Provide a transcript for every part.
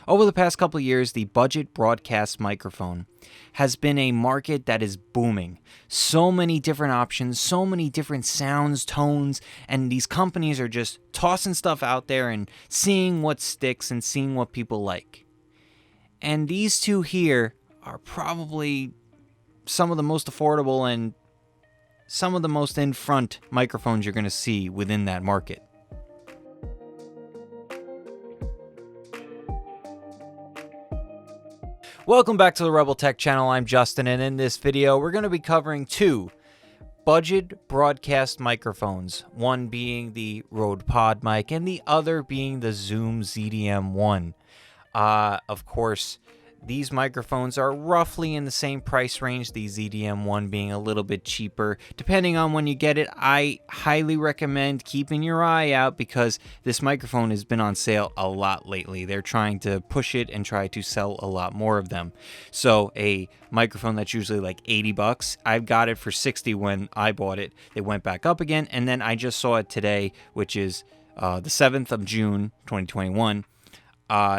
Over the past couple of years, the budget broadcast microphone has been a market that is booming. So many different options, so many different sounds, tones, and these companies are just tossing stuff out there and seeing what sticks and seeing what people like. And these two here are probably some of the most affordable and some of the most in front microphones you're going to see within that market. Welcome back to the Rebel Tech channel. I'm Justin, and in this video we're going to be covering two budget broadcast microphones, one being the Rode PodMic and the other being the Zoom ZDM-1. Of course, these microphones are roughly in the same price range, the ZDM-1 being a little bit cheaper. Depending on when you get it, I highly recommend keeping your eye out because this microphone has been on sale a lot lately. They're trying to push it and try to sell a lot more of them. So a microphone that's usually like 80 bucks, I've got it for 60 when I bought it. It went back up again, and then I just saw it today, which is the 7th of June, 2021.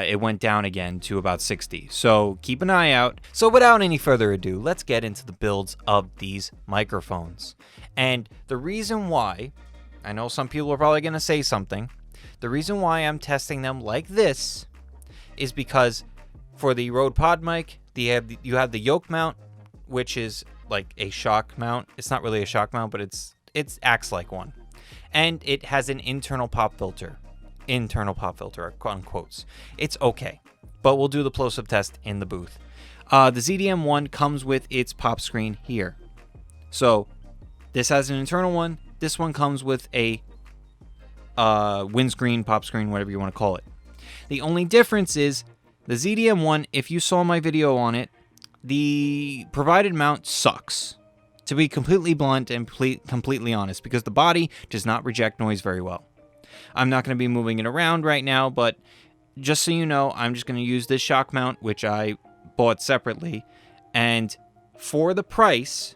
It went down again to about 60. So keep an eye out. So without any further ado, let's get into the builds of these microphones. And the reason why, I know some people are probably going to say something, the reason why I'm testing them like this is because for the Rode PodMic, you have the yoke mount, which is like a shock mount. It's not really a shock mount, but it acts like one. And it has an internal pop filter, on quotes. It's okay, but we'll do the Plosive Test in the booth. The ZDM-1 comes with its pop screen here. So this has an internal one. This one comes with a windscreen, pop screen, whatever you want to call it. The only difference is the ZDM-1, if you saw my video on it, the provided mount sucks. To be completely blunt and completely honest, because the body does not reject noise very well. I'm not going to be moving it around right now, but just so you know, I'm just going to use this shock mount, which I bought separately. And for the price,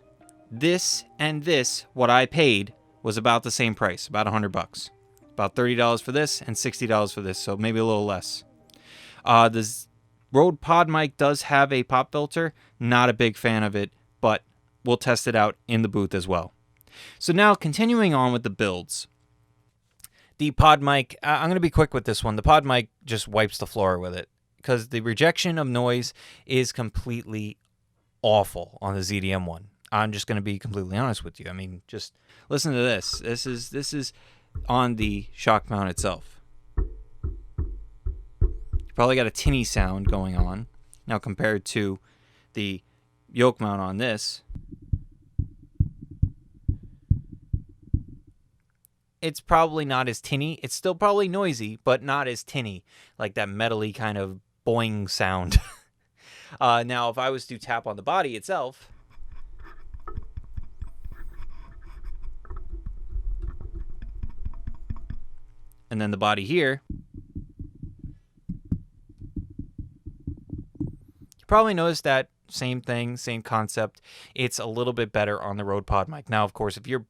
this and this, what I paid, was about the same price, about $100. About $30 for this and $60 for this, so maybe a little less. The Rode PodMic does have a pop filter. Not a big fan of it, but we'll test it out in the booth as well. So now, continuing on with the builds. The PodMic, I'm going to be quick with this one. The PodMic just wipes the floor with it because the rejection of noise is completely awful on the ZDM-1. I'm just going to be completely honest with you. I mean, just listen to this. This is on the shock mount itself. You probably got a tinny sound going on. Now compared to the yoke mount on this, it's probably not as tinny. It's still probably noisy, but not as tinny, like that metally kind of boing sound. Now, if I was to tap on the body itself, and then the body here, you probably notice that same thing, same concept. It's a little bit better on the Rode PodMic. Now, of course, if you're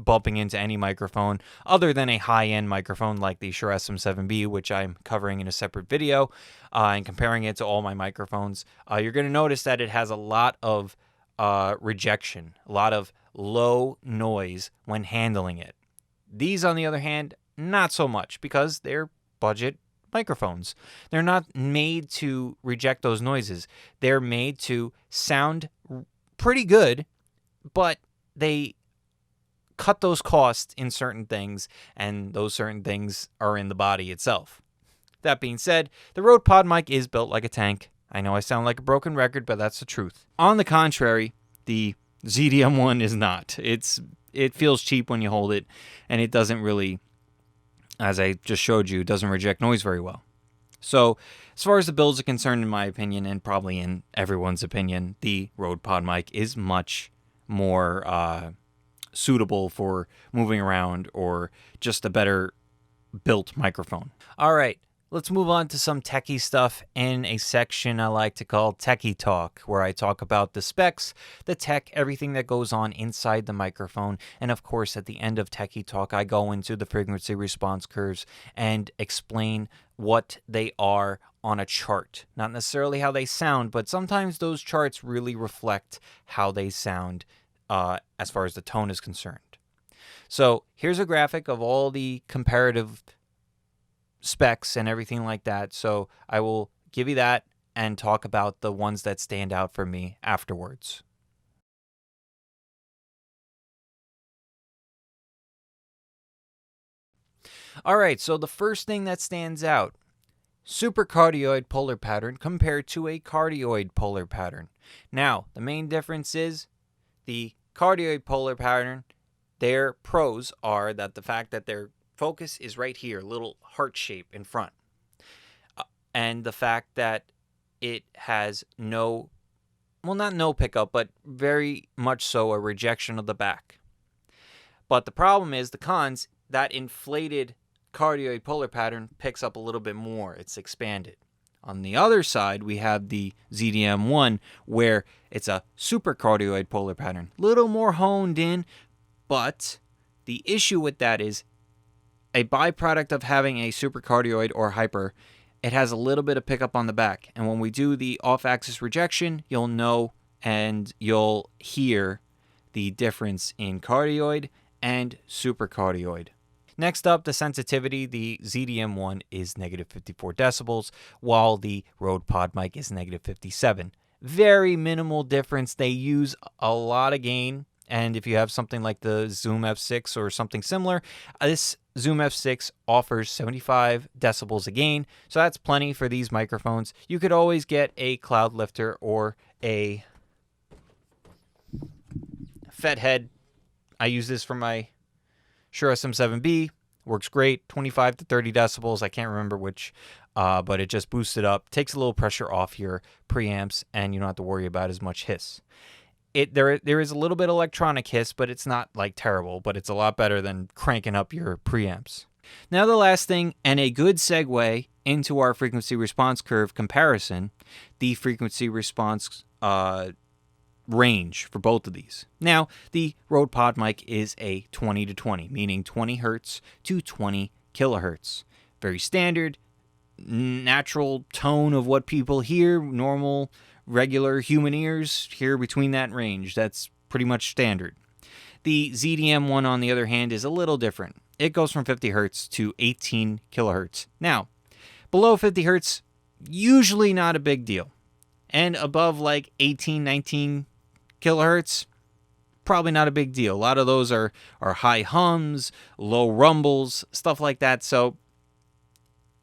bumping into any microphone other than a high-end microphone like the Shure SM7B, which I'm covering in a separate video, and comparing it to all my microphones, you're going to notice that it has a lot of rejection, a lot of low noise when handling it. These, on the other hand, not so much because they're budget microphones. They're not made to reject those noises. They're made to sound pretty good, but they cut those costs in certain things, and those certain things are in the body itself. That being said, the Rode PodMic is built like a tank. I know I sound like a broken record, but that's the truth. On the contrary, the ZDM-1 is not. It feels cheap when you hold it, and it doesn't really, as I just showed you, doesn't reject noise very well. So, as far as the builds are concerned, in my opinion, and probably in everyone's opinion, the Rode PodMic is much more suitable for moving around or just a better built microphone. All right, let's move on to some techie stuff in a section I like to call Techy Talk, where I talk about the specs, the tech, everything that goes on inside the microphone. And of course, at the end of Techy Talk, I go into the frequency response curves and explain what they are on a chart. Not necessarily how they sound, but sometimes those charts really reflect how they sound as far as the tone is concerned. So here's a graphic of all the comparative specs and everything like that. So I will give you that and talk about the ones that stand out for me afterwards. All right, so the first thing that stands out, supercardioid polar pattern compared to a cardioid polar pattern. Now, the main difference is the cardioid polar pattern, their pros are that the fact that their focus is right here, little heart shape in front, and the fact that it has no, well, not no pickup, but very much so a rejection of the back. But the problem is the cons, that inflated cardioid polar pattern picks up a little bit more. It's expanded. On the other side, we have the ZDM-1, where it's a supercardioid polar pattern. Little more honed in, but the issue with that is a byproduct of having a supercardioid or hyper, it has a little bit of pickup on the back. And when we do the off-axis rejection, you'll know and you'll hear the difference in cardioid and supercardioid. Next up, the sensitivity, the ZDM-1 is negative 54 decibels, while the Rode PodMic is negative 57. Very minimal difference. They use a lot of gain, and if you have something like the Zoom F6 or something similar, this Zoom F6 offers 75 decibels a gain, so that's plenty for these microphones. You could always get a cloud lifter or a Fethead. I use this for my Shure SM7B, works great, 25 to 30 decibels. I can't remember which, but it just boosts it up, takes a little pressure off your preamps, and you don't have to worry about as much hiss. There is a little bit of electronic hiss, but it's not like terrible, but it's a lot better than cranking up your preamps. Now the last thing, and a good segue into our frequency response curve comparison, the frequency response range for both of these. Now, the Rode PodMic is a 20 to 20, meaning 20 hertz to 20 kilohertz. Very standard, natural tone of what people hear, normal, regular human ears hear between that range. That's pretty much standard. The ZDM-1, on the other hand, is a little different. It goes from 50 hertz to 18 kilohertz. Now, below 50 hertz, usually not a big deal. And above like 18, 19 kilohertz, probably not a big deal. A lot of those are high hums, low rumbles, stuff like that. So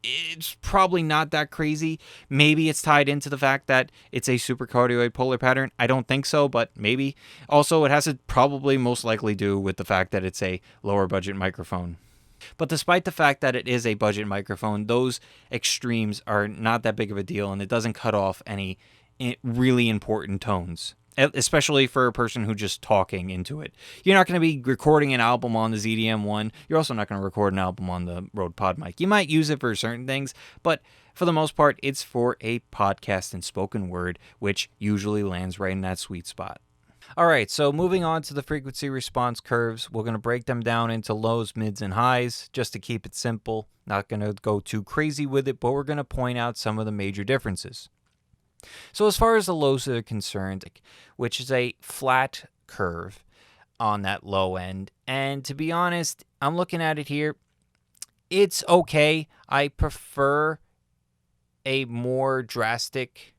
it's probably not that crazy. Maybe it's tied into the fact that it's a supercardioid polar pattern. I don't think so, but maybe. Also, it has to probably most likely do with the fact that it's a lower budget microphone. But despite the fact that it is a budget microphone, those extremes are not that big of a deal, and it doesn't cut off any really important tones, especially for a person who's just talking into it. You're not going to be recording an album on the ZDM-1. You're also not going to record an album on the Rode PodMic. You might use it for certain things, but for the most part, it's for a podcast and spoken word, which usually lands right in that sweet spot. All right, so moving on to the frequency response curves, we're going to break them down into lows, mids, and highs, just to keep it simple. Not going to go too crazy with it, but we're going to point out some of the major differences. So as far as the lows are concerned, which is a flat curve on that low end, and to be honest, I'm looking at it here, it's okay. I prefer a more drastic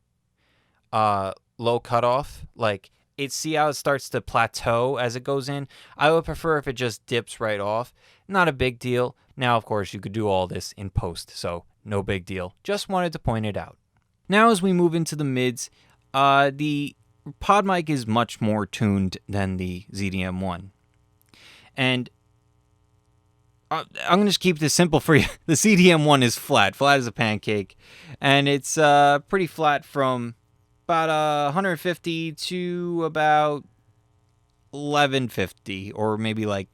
low cutoff. Like, see how it starts to plateau as it goes in? I would prefer if it just dips right off. Not a big deal. Now, of course, you could do all this in post, so no big deal. Just wanted to point it out. Now, as we move into the mids, the PodMic is much more tuned than the ZDM-1. And I'm going to just keep this simple for you. The ZDM-1 is flat as a pancake. And it's pretty flat from about 150 to about 1150, or maybe like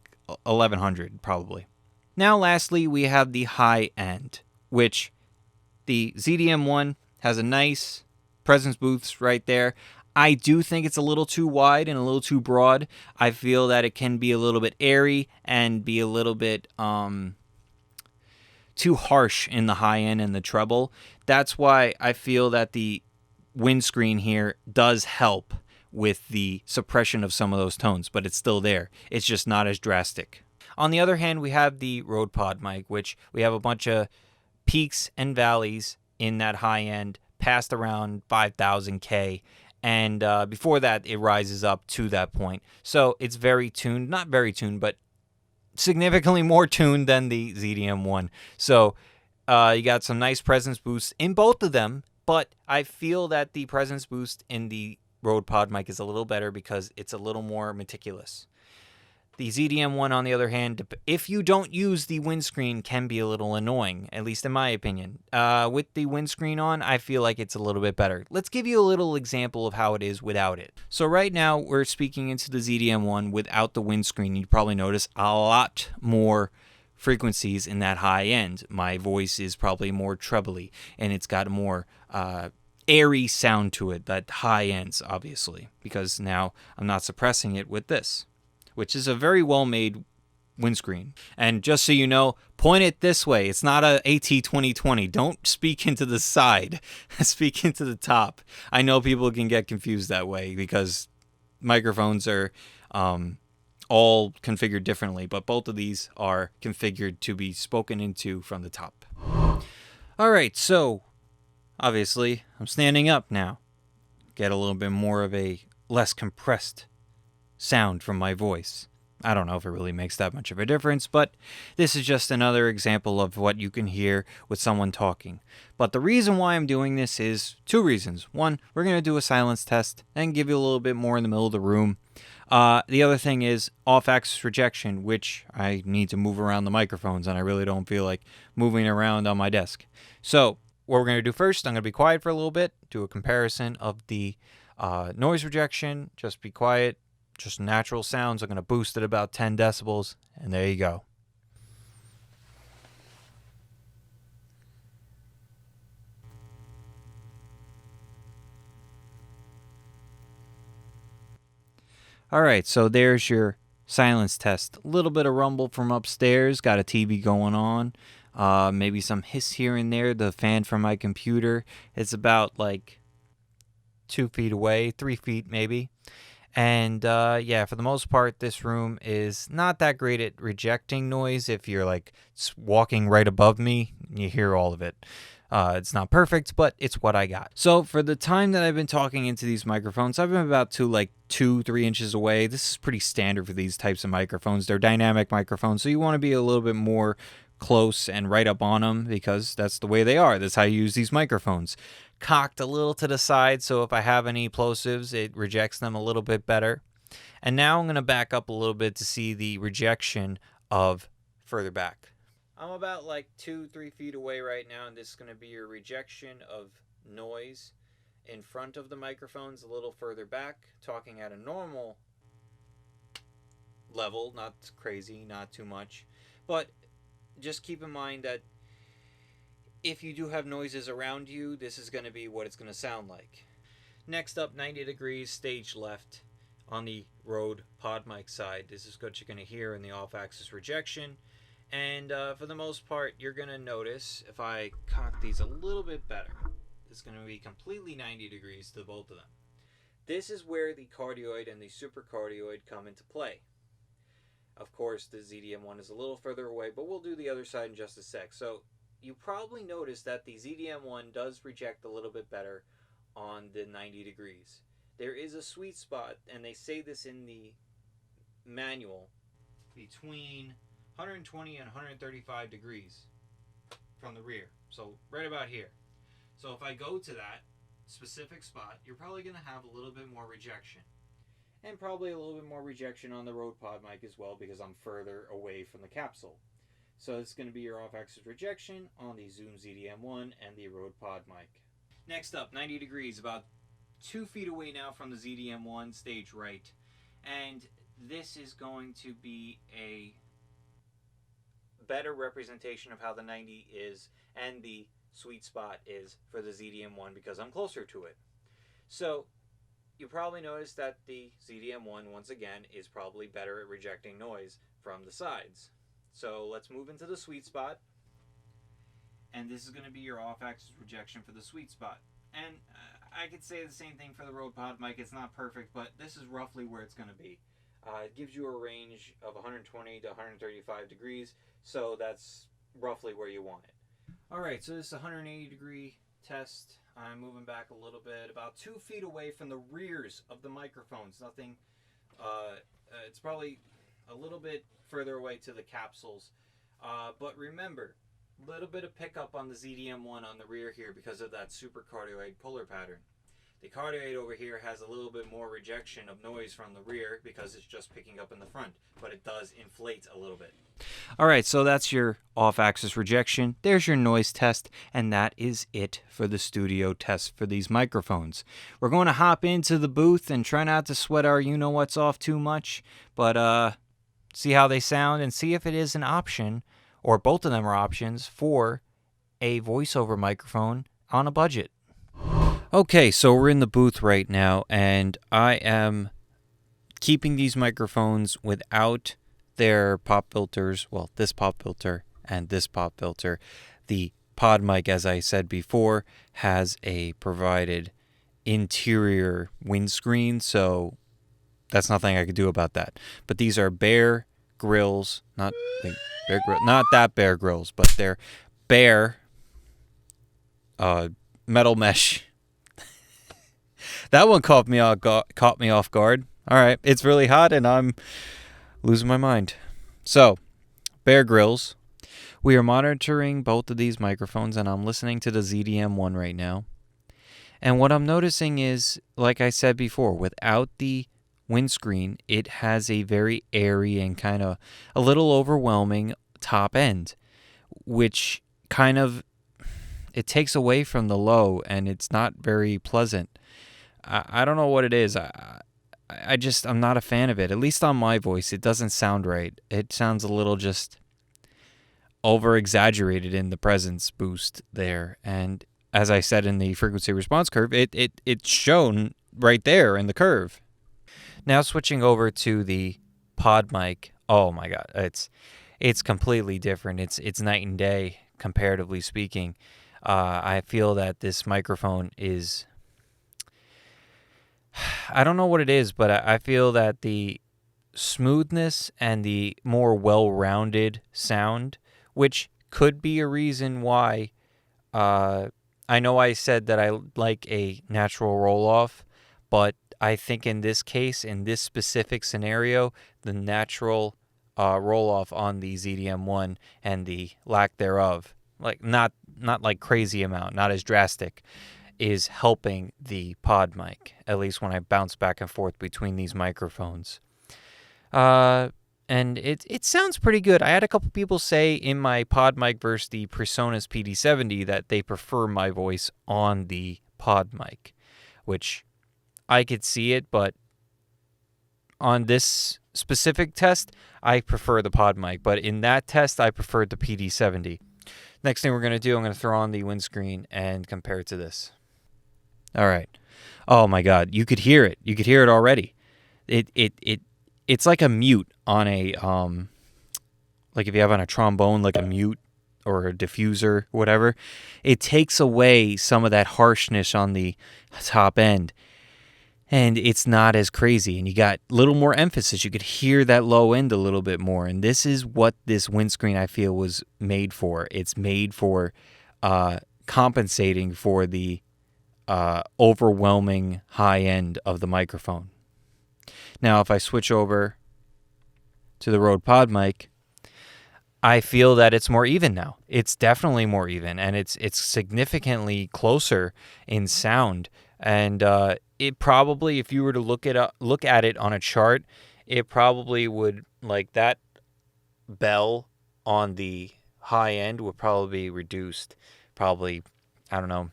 1100 probably. Now, lastly, we have the high end, which the ZDM-1 has a nice presence booths right there. I do think it's a little too wide and a little too broad. I feel that it can be a little bit airy and be a little bit too harsh in the high end and the treble. That's why I feel that the windscreen here does help with the suppression of some of those tones, but it's still there. It's just not as drastic. On the other hand, we have the Rode PodMic, which we have a bunch of peaks and valleys in that high end, past around 5,000K. And before that, it rises up to that point. So it's very tuned, not very tuned, but significantly more tuned than the ZDM-1. So you got some nice presence boosts in both of them, but I feel that the presence boost in the Rode PodMic is a little better because it's a little more meticulous. The ZDM-1, on the other hand, if you don't use the windscreen, can be a little annoying, at least in my opinion. With the windscreen on, I feel like it's a little bit better. Let's give you a little example of how it is without it. So right now, we're speaking into the ZDM-1 without the windscreen. You'd probably notice a lot more frequencies in that high end. My voice is probably more trebly, and it's got a more airy sound to it, that high ends, obviously, because now I'm not suppressing it with this, which is a very well-made windscreen. And just so you know, point it this way. It's not a AT2020. Don't speak into the side. Speak into the top. I know people can get confused that way because microphones are all configured differently, but both of these are configured to be spoken into from the top. All right, so obviously I'm standing up now. Get a little bit more of a less compressed sound from my voice. I don't know if it really makes that much of a difference, but this is just another example of what you can hear with someone talking. But the reason why I'm doing this is two reasons. One, we're going to do a silence test and give you a little bit more in the middle of the room. The other thing is off-axis rejection, which I need to move around the microphones, and I really don't feel like moving around on my desk. So what we're going to do first, I'm going to be quiet for a little bit, do a comparison of the noise rejection, just be quiet, just natural sounds. I'm going to boost it about 10 decibels, and there you go. All right, so there's your silence test. A little bit of rumble from upstairs. Got a TV going on. Maybe some hiss here and there. The fan from my computer. It's about like 2 feet away, 3 feet maybe. And yeah, for the most part, this room is not that great at rejecting noise. If you're like walking right above me, you hear all of it. It's not perfect, but it's what I got. So for the time that I've been talking into these microphones, I've been about 2-3 inches away. This is pretty standard for these types of microphones. They're dynamic microphones, so you want to be a little bit more close and right up on them because that's the way they are. That's how you use these microphones. Cocked a little to the side, so if I have any plosives, it rejects them a little bit better. And now I'm going to back up a little bit to see the rejection of further back. I'm about like 2-3 feet away right now, and this is going to be your rejection of noise in front of the microphones a little further back, talking at a normal level, not crazy, not too much. But just keep in mind that if you do have noises around you, this is going to be what it's going to sound like. Next up, 90 degrees, stage left on the Rode PodMic side. This is what you're going to hear in the off-axis rejection. And for the most part, you're going to notice, if I cock these a little bit better, it's going to be completely 90 degrees to both of them. This is where the cardioid and the supercardioid come into play. Of course, the ZDM-1 is a little further away, but we'll do the other side in just a sec. So you probably noticed that the ZDM-1 does reject a little bit better on the 90 degrees. There is a sweet spot, and they say this in the manual, between 120 and 135 degrees from the rear. So right about here. So if I go to that specific spot, you're probably going to have a little bit more rejection. And probably a little bit more rejection on the Rode PodMic as well because I'm further away from the capsule. So it's going to be your off-axis rejection on the Zoom ZDM-1 and the Rode PodMic. Next up, 90 degrees, about 2 feet away now from the ZDM-1, stage right. And this is going to be a better representation of how the 90 is and the sweet spot is for the ZDM-1 because I'm closer to it. So you probably noticed that the ZDM-1, once again, is probably better at rejecting noise from the sides. So let's move into the sweet spot. and this is going to be your off-axis rejection for the sweet spot. And I could say the same thing for the Rode PodMic. It's not perfect, but this is roughly where it's going to be. It gives you a range of 120 to 135 degrees, so that's roughly where you want it. Alright, so this is a 180 degree test. I'm moving back a little bit, about 2 feet away from the rears of the microphones. Nothing, it's probably a little bit further away to the capsules. But remember, a little bit of pickup on the ZDM-1 on the rear here because of that super cardioid puller pattern. The cardioid over here has a little bit more rejection of noise from the rear because it's just picking up in the front, but it does inflate a little bit. All right, so that's your off-axis rejection. There's your noise test, and that is it for the studio test for these microphones. We're going to hop into the booth and try not to sweat our you-know-what's off too much, but see how they sound and see if it is an option, or both of them are options, for a voiceover microphone on a budget. Okay, so we're in the booth right now, and I am keeping these microphones without their pop filters. Well, this pop filter and this pop filter. The PodMic, as I said before, has a provided interior windscreen, so that's nothing I could do about that. But these are Bear Grylls, not that Bear Grylls, but they're Bear metal mesh. That one caught me off guard. All right, it's really hot and I'm losing my mind. So, Bear Grylls. We are monitoring both of these microphones, and I'm listening to the ZDM-1 right now. And what I'm noticing is, like I said before, without the windscreen, it has a very airy and kind of a little overwhelming top end, which kind of, it takes away from the low, and it's not very pleasant. I don't know what it is. I'm not a fan of it. At least on my voice, it doesn't sound right. It sounds a little just over-exaggerated in the presence boost there. And as I said in the frequency response curve, it's shown right there in the curve. Now switching over to the PodMic, oh my God, it's completely different. It's night and day, comparatively speaking. I feel that this microphone is, I don't know what it is, but I feel that the smoothness and the more well-rounded sound, which could be a reason why, I know I said that I like a natural roll-off, but I think in this case, in this specific scenario, the natural roll-off on the ZDM-1 and the lack thereof, like not like crazy amount, not as drastic, is helping the PodMic, at least when I bounce back and forth between these microphones. And it sounds pretty good. I had a couple people say in my PodMic versus the PreSonus PD70 that they prefer my voice on the PodMic, which I could see it, but on this specific test, I prefer the PodMic. But in that test, I preferred the PD70. Next thing we're going to do, I'm going to throw on the windscreen and compare it to this. All right. Oh my God, you could hear it. You could hear it already. It's like a mute on a like if you have on a trombone, like a mute or a diffuser, whatever. It takes away some of that harshness on the top end, and it's not as crazy. And you got a little more emphasis. You could hear that low end a little bit more. And this is what this windscreen, I feel, was made for. It's made for compensating for the overwhelming high end of the microphone. Now, if I switch over to the Rode PodMic, I feel that it's more even now. It's definitely more even, and it's significantly closer in sound. And it probably, if you were to look at it on a chart, it probably would, like that bell on the high end would probably be reduced, probably, I don't know,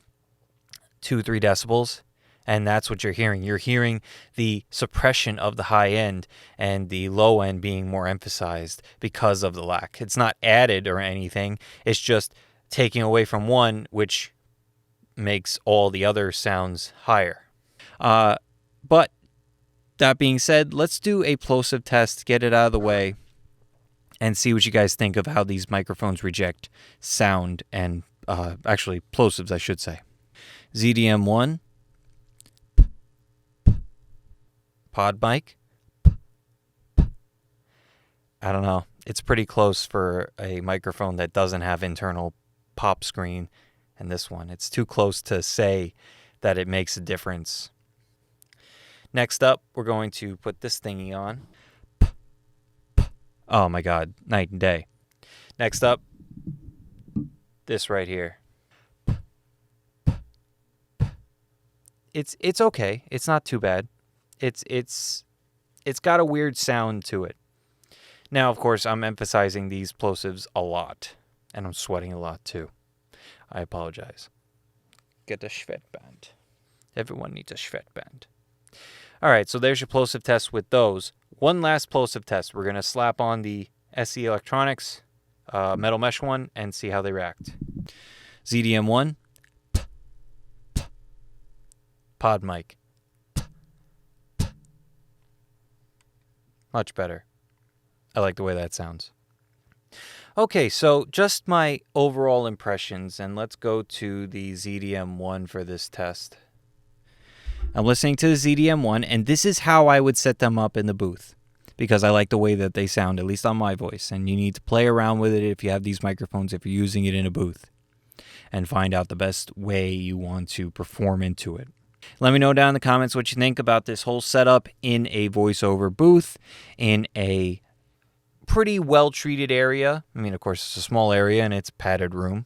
2-3 decibels, and that's what you're hearing. You're hearing the suppression of the high end and the low end being more emphasized because of the lack. It's not added or anything. It's just taking away from one, which makes all the other sounds higher. But that being said, let's do a plosive test, get it out of the way, and see what you guys think of how these microphones reject sound and Actually, plosives, I should say. ZDM-1, PodMic. I don't know. It's pretty close for a microphone that doesn't have internal pop screen. And this one, it's too close to say that it makes a difference. Next up, we're going to put this thingy on. Oh my God, night and day. Next up, this right here. It's okay. It's not too bad. It's got a weird sound to it. Now, of course, I'm emphasizing these plosives a lot, and I'm sweating a lot too. I apologize. Get a sweatband. Everyone needs a sweatband. All right, so there's your plosive test with those. One last plosive test. We're going to slap on the SE Electronics metal mesh one and see how they react. ZDM-1, PodMic. Much better. I like the way that sounds. Okay, so just my overall impressions, and let's go to the ZDM-1 for this test. I'm listening to the ZDM-1, and this is how I would set them up in the booth, because I like the way that they sound, at least on my voice, and you need to play around with it if you have these microphones, if you're using it in a booth, and find out the best way you want to perform into it. Let me know down in the comments what you think about this whole setup in a voiceover booth, in a pretty well-treated area. I mean, of course, it's a small area, and it's a padded room.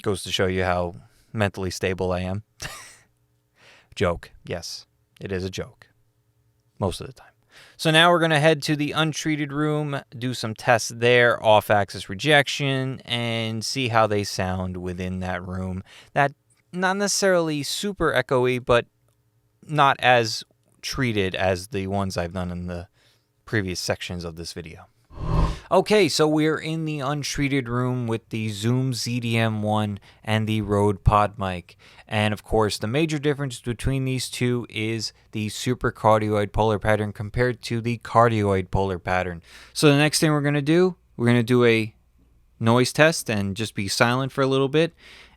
Goes to show you how mentally stable I am. Joke. Yes, it is a joke. Most of the time. So now we're going to head to the untreated room, do some tests there, off-axis rejection, and see how they sound within that room. That not necessarily super echoey, but not as treated as the ones I've done in the previous sections of this video. Okay, so we're in the untreated room with the Zoom ZDM-1 and the Rode PodMic. And of course, the major difference between these two is the supercardioid polar pattern compared to the cardioid polar pattern. So the next thing we're going to do a noise test and just be silent for a little bit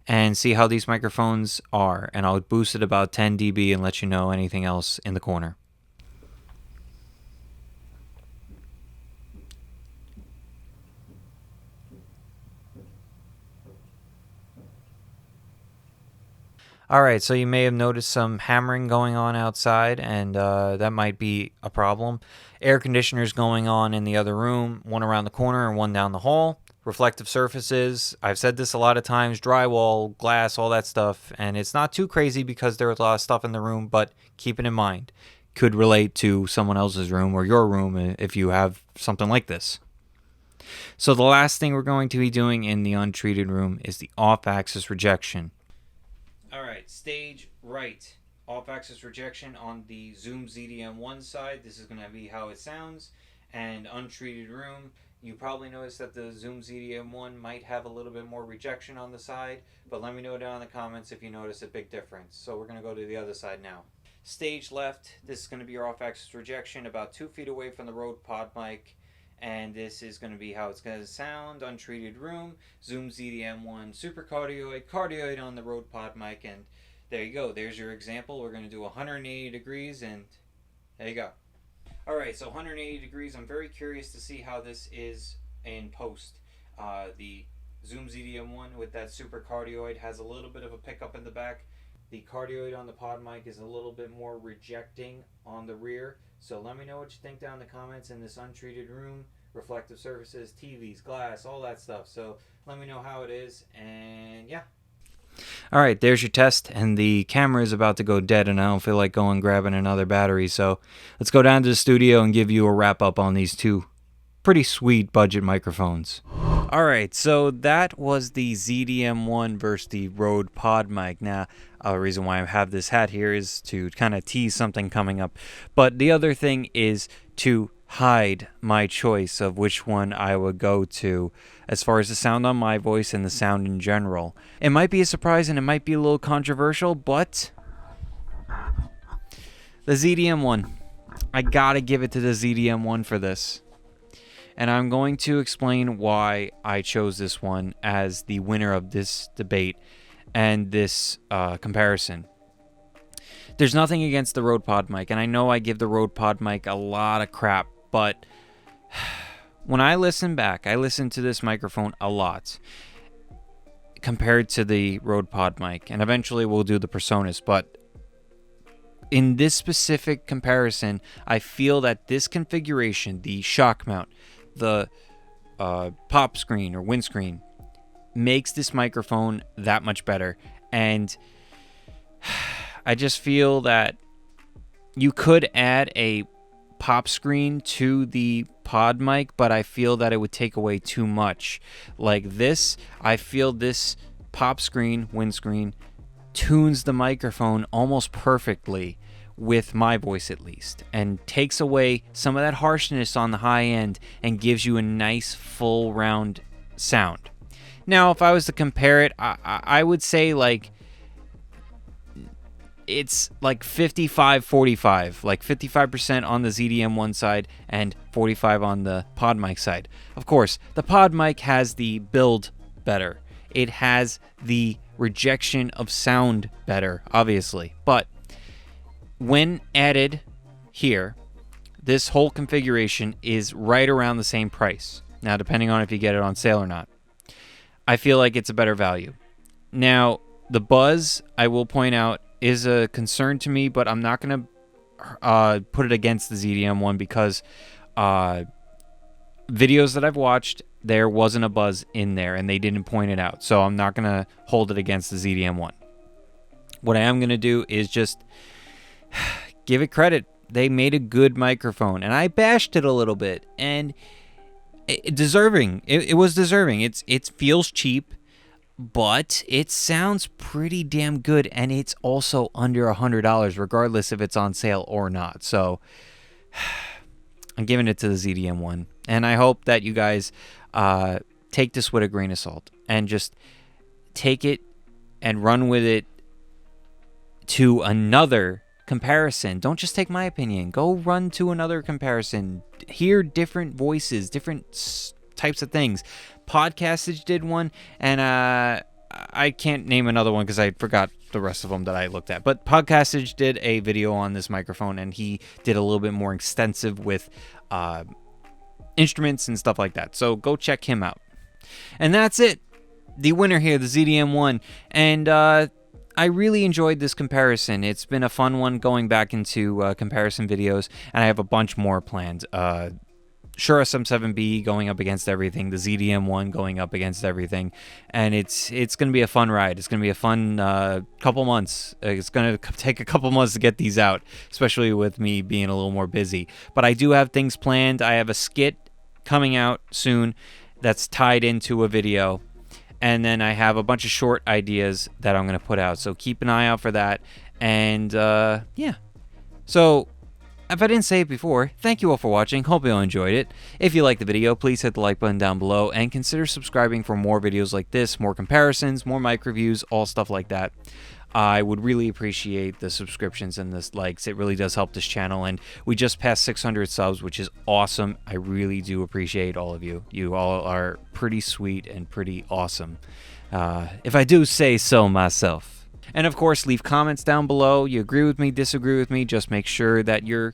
and see how these microphones are. And I'll boost it about 10 dB and let you know anything else in the corner. All right, so you may have noticed some hammering going on outside, and that might be a problem. Air conditioners going on in the other room, one around the corner and one down the hall. Reflective surfaces, I've said this a lot of times, drywall, glass, all that stuff, and it's not too crazy because there's a lot of stuff in the room, but keep it in mind. Could relate to someone else's room or your room if you have something like this. So the last thing we're going to be doing in the untreated room is the off-axis rejection. All right, stage right, off-axis rejection on the Zoom ZDM-1 side. This is going to be how it sounds. And untreated room, you probably noticed that the Zoom ZDM-1 might have a little bit more rejection on the side, but let me know down in the comments if you notice a big difference. So we're going to go to the other side now. Stage left, this is going to be your off-axis rejection about 2 feet away from the Rode PodMic. And this is going to be how it's going to sound. Untreated room, Zoom ZDM-1, supercardioid, cardioid on the Rode PodMic, and there you go. There's your example. We're going to do 180 degrees, and there you go. All right, so 180 degrees. I'm very curious to see how this is in post. The Zoom ZDM-1 with that supercardioid has a little bit of a pickup in the back. The cardioid on the PodMic is a little bit more rejecting on the rear. So let me know what you think down in the comments in this untreated room. Reflective surfaces, TVs, glass, all that stuff. So let me know how it is, and yeah. All right, there's your test, and the camera is about to go dead, and I don't feel like going grabbing another battery. So let's go down to the studio and give you a wrap-up on these two pretty sweet budget microphones. All right, so that was the ZDM-1 versus the Rode PodMic. Now, the reason why I have this hat here is to kind of tease something coming up. But the other thing is to hide my choice of which one I would go to as far as the sound on my voice and the sound in general. It might be a surprise and it might be a little controversial, but the ZDM-1. I gotta give it to the ZDM-1 for this. and I'm going to explain why I chose this one as the winner of this debate and this comparison. There's nothing against the Rode PodMic, and I know I give the Rode PodMic a lot of crap, but when I listen back, I listen to this microphone a lot compared to the Rode PodMic, and eventually we'll do the Personas, but in this specific comparison, I feel that this configuration, the shock mount, the pop screen or windscreen, makes this microphone that much better. And I just feel that you could add a pop screen to the PodMic, but I feel that it would take away too much. Like this, I feel this pop screen, windscreen, tunes the microphone almost perfectly, with my voice at least, and takes away some of that harshness on the high end and gives you a nice full round sound. Now, if I was to compare it, I would say like it's like 55-45, like 55% on the ZDM-1 side and 45 on the PodMic side. Of course, the PodMic has the build better. It has the rejection of sound better, obviously. But when added here, this whole configuration is right around the same price. Now, depending on if you get it on sale or not, I feel like it's a better value. Now, the buzz, I will point out, is a concern to me, but I'm not going to put it against the ZDM-1 because videos that I've watched, there wasn't a buzz in there, and they didn't point it out. So I'm not going to hold it against the ZDM-1. What I am going to do is just give it credit. They made a good microphone, and I bashed it a little bit, and it was deserving. It feels cheap, but it sounds pretty damn good, and it's also under $100, regardless if it's on sale or not. So I'm giving it to the ZDM-1, and I hope that you guys take this with a grain of salt and just take it and run with it to another comparison. Don't just take my opinion. Go run to another comparison. Hear different voices, different types of things. Podcastage did one, and I can't name another one because I forgot the rest of them that I looked at. But Podcastage did a video on this microphone, and he did a little bit more extensive with instruments and stuff like that. So go check him out. And that's it. The winner here, the ZDM-1. And I really enjoyed this comparison. It's been a fun one going back into comparison videos, and I have a bunch more planned. Shure SM7B going up against everything, the ZDM-1 going up against everything, and it's going to be a fun ride. It's going to be a fun couple months. It's going to take a couple months to get these out, especially with me being a little more busy. But I do have things planned. I have a skit coming out soon that's tied into a video, and then I have a bunch of short ideas that I'm going to put out. So keep an eye out for that. And yeah. So if I didn't say it before, thank you all for watching. Hope you all enjoyed it. If you liked the video, please hit the like button down below and consider subscribing for more videos like this, more comparisons, more mic reviews, all stuff like that. I would really appreciate the subscriptions and the likes. It really does help this channel, and we just passed 600 subs, which is awesome. I really do appreciate all of you. You all are pretty sweet and pretty awesome, if I do say so myself. And of course, leave comments down below. You agree with me, disagree with me, just make sure that you're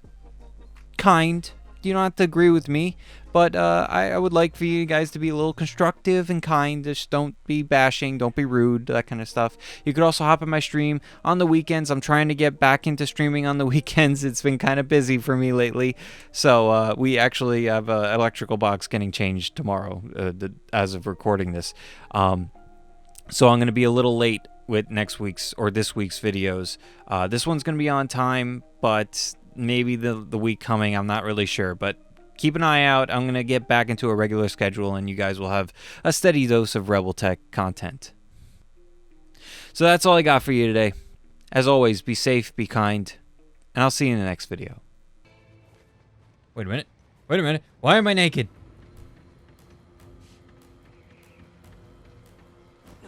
kind. You don't have to agree with me, but I would like for you guys to be a little constructive and kind. Just don't be bashing, don't be rude, that kind of stuff. You could also hop in my stream on the weekends. I'm trying to get back into streaming on the weekends. It's been kind of busy for me lately. So we actually have an electrical box getting changed tomorrow as of recording this. So I'm going to be a little late with next week's or this week's videos. This one's going to be on time, but maybe the week coming, I'm not really sure, but keep an eye out. I'm going to get back into a regular schedule, and you guys will have a steady dose of Rebel Tech content. So that's all I got for you today. As always, be safe, be kind, and I'll see you in the next video. Wait a minute. Wait a minute. Why am I naked?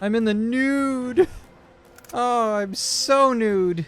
I'm in the nude. Oh, I'm so nude.